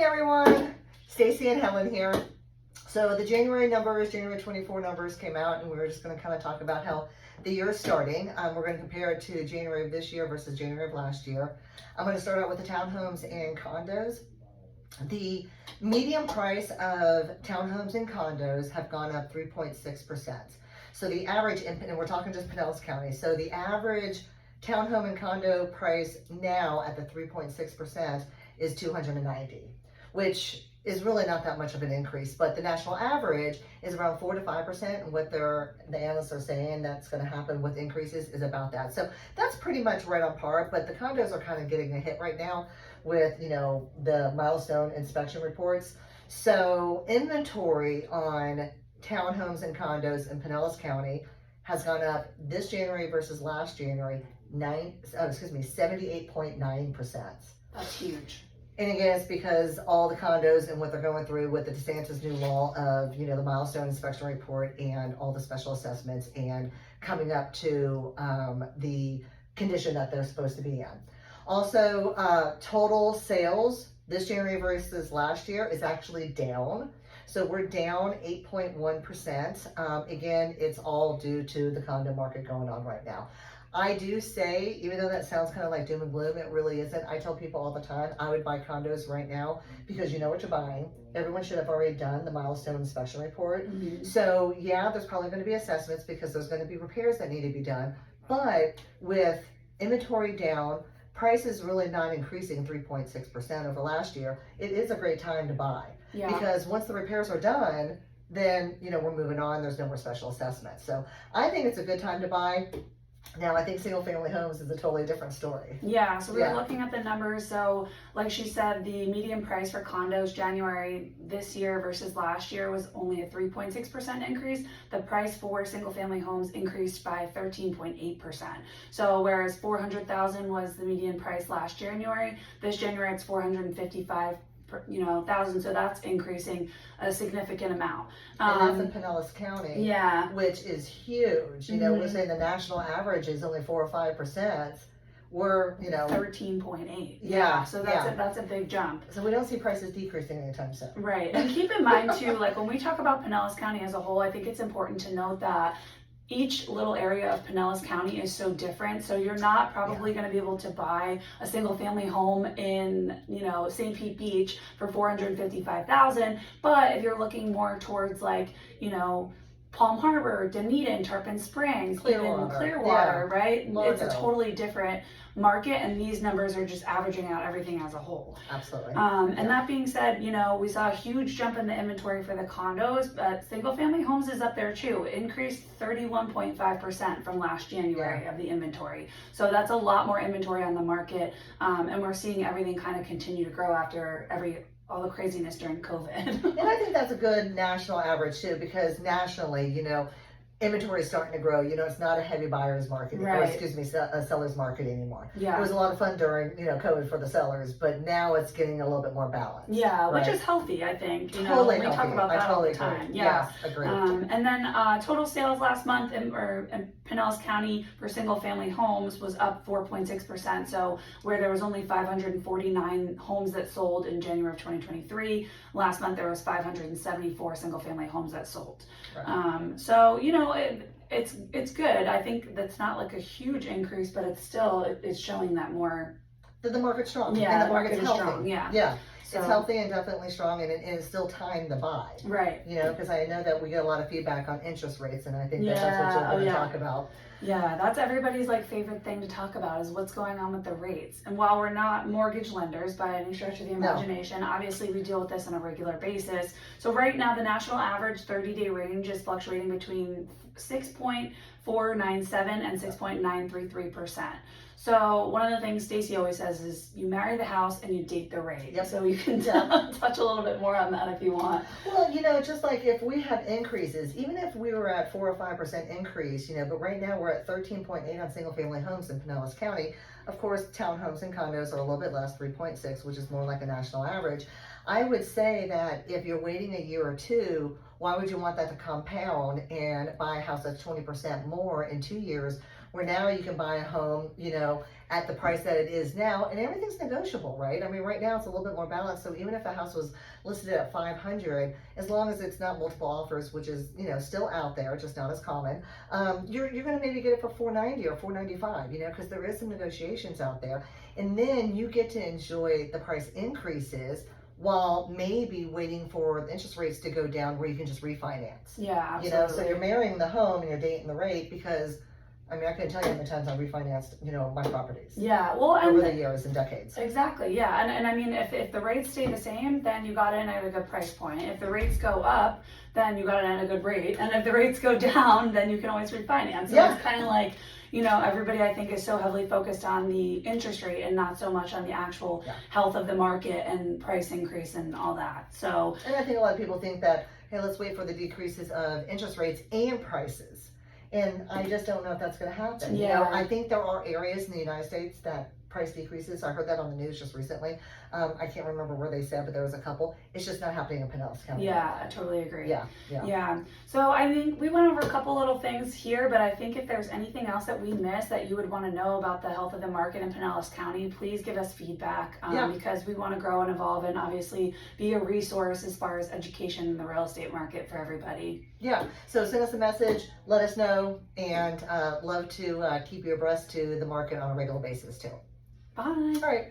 everyone, Stacy and Helen here. So the January numbers, January 24 numbers came out, and we were just going to kind of talk about how the year is starting. We're going to compare it to January of this year versus January of last year. I'm going to start out with the townhomes and condos. The median price of townhomes and condos have gone up 3.6%. So the average, and we're talking just Pinellas County, so the average townhome and condo price now at the 3.6% is $290, which is really not that much of an increase, but the national average is around 4 to 5%, and what the analysts are saying that's going to happen with increases is about that. So that's pretty much right on par, but the condos are kind of getting a hit right now with, the milestone inspection reports. So inventory on townhomes and condos in Pinellas County has gone up this January versus last January 78.9%. That's huge. And again, it's because all the condos and what they're going through with the DeSantis new law of, the milestone inspection report and all the special assessments and coming up to the condition that they're supposed to be in. Also, total sales this January versus last year is actually down. So we're down 8.1%. Again, it's all due to the condo market going on right now. I do say, even though that sounds kind of like doom and gloom, it really isn't. I tell people all the time, I would buy condos right now because you know what you're buying. Everyone should have already done the milestone inspection report. Mm-hmm. So yeah, there's probably going to be assessments because there's going to be repairs that need to be done. But with inventory down, price is really not increasing 3.6% over last year. It is a great time to buy. Yeah. Because once the repairs are done, then, we're moving on. There's no more special assessments. So I think it's a good time to buy. Now, I think single family homes is a totally different story. Yeah, so we were looking at the numbers. So like she said, the median price for condos January this year versus last year was only a 3.6% increase. The price for single family homes increased by 13.8%. So whereas 400,000 was the median price last January, this January it's 455,000, so that's increasing a significant amount. And that's in Pinellas County, which is huge. We're saying the national average is only 4 or 5%. We're 13.8. Yeah, so that's a big jump. So we don't see prices decreasing anytime soon. Right, and keep in mind too, like when we talk about Pinellas County as a whole, I think it's important to note that each little area of Pinellas County is so different. So you're not probably going to be able to buy a single family home in, St. Pete Beach for $455,000. But if you're looking more towards like, Palm Harbor, Dunedin, Tarpon Springs, Clearwater, right? It's a totally different market, and these numbers are just averaging out everything as a whole. Absolutely. And that being said, we saw a huge jump in the inventory for the condos, but single family homes is up there too. It increased 31.5% from last January of the inventory. So that's a lot more inventory on the market, and we're seeing everything kind of continue to grow after all the craziness during COVID. And I think that's a good national average too, because nationally, inventory is starting to grow. It's not a heavy buyer's market, or a seller's market anymore. Yeah. It was a lot of fun during, COVID for the sellers, but now it's getting a little bit more balanced. Yeah, which is healthy, I think. Totally we talk about that all the time. Yeah. Yes, agreed. And then total sales last month in Pinellas County for single family homes was up 4.6%. So where there was only 549 homes that sold in January of 2023, last month there was 574 single family homes that sold. Right. So, it's good. I think that's not like a huge increase, but it's showing that more. The market's strong. Yeah, and the market is healthy. Strong. Yeah. Yeah. So, it's healthy and definitely strong, and it's still time to buy. Right. Because I know that we get a lot of feedback on interest rates, and I think that's what you're going to talk about. Yeah, that's everybody's favorite thing to talk about is what's going on with the rates. And while we're not mortgage lenders by any stretch of the imagination, obviously we deal with this on a regular basis. So right now the national average 30-day range is fluctuating between 6.497 and 6.933%. So one of the things Stacy always says is you marry the house and you date the rate. Yep. So you can touch a little bit more on that if you want. Well, just like if we have increases, even if we were at 4 or 5% increase, but right now we're at 13.8 on single family homes in Pinellas County. Of course, townhomes and condos are a little bit less, 3.6, which is more like a national average. I would say that if you're waiting a year or two, why would you want that to compound and buy a house that's 20% more in 2 years where now you can buy a home, at the price that it is now, and everything's negotiable, right? I mean, right now it's a little bit more balanced, so even if a house was listed at 500, as long as it's not multiple offers, which is, still out there, just not as common, you're gonna maybe get it for 490 or 495, because there is some negotiations out there, and then you get to enjoy the price increases while maybe waiting for the interest rates to go down where you can just refinance. Yeah, So absolutely. you're marrying the home and you're dating the rate, because I mean, I couldn't tell you how many times I refinanced, my properties Yeah, well, over and the years and decades. exactly, yeah, and I mean, if the rates stay the same, then you got in at a good price point. If the rates go up, then you got in at a good rate, and if the rates go down, then you can always refinance. So Yeah. it's kind of like, everybody I think is so heavily focused on the interest rate and not so much on the actual Yeah. health of the market and price increase and all that. So And I think a lot of people think that, hey, let's wait for the decreases of interest rates and prices. And I just don't know if that's going to happen. Yeah. I think there are areas in the United States that price decreases. I heard that on the news just recently. I can't remember where they said, but there was a couple. It's just not happening in Pinellas County. yeah, I totally agree. Yeah. So I think we went over a couple little things here, but I think if there's anything else that we missed that you would want to know about the health of the market in Pinellas County, please give us feedback, because we want to grow and evolve and obviously be a resource as far as education in the real estate market for everybody. Yeah. So send us a message, let us know, and love to keep you abreast to the market on a regular basis too. Bye. All right.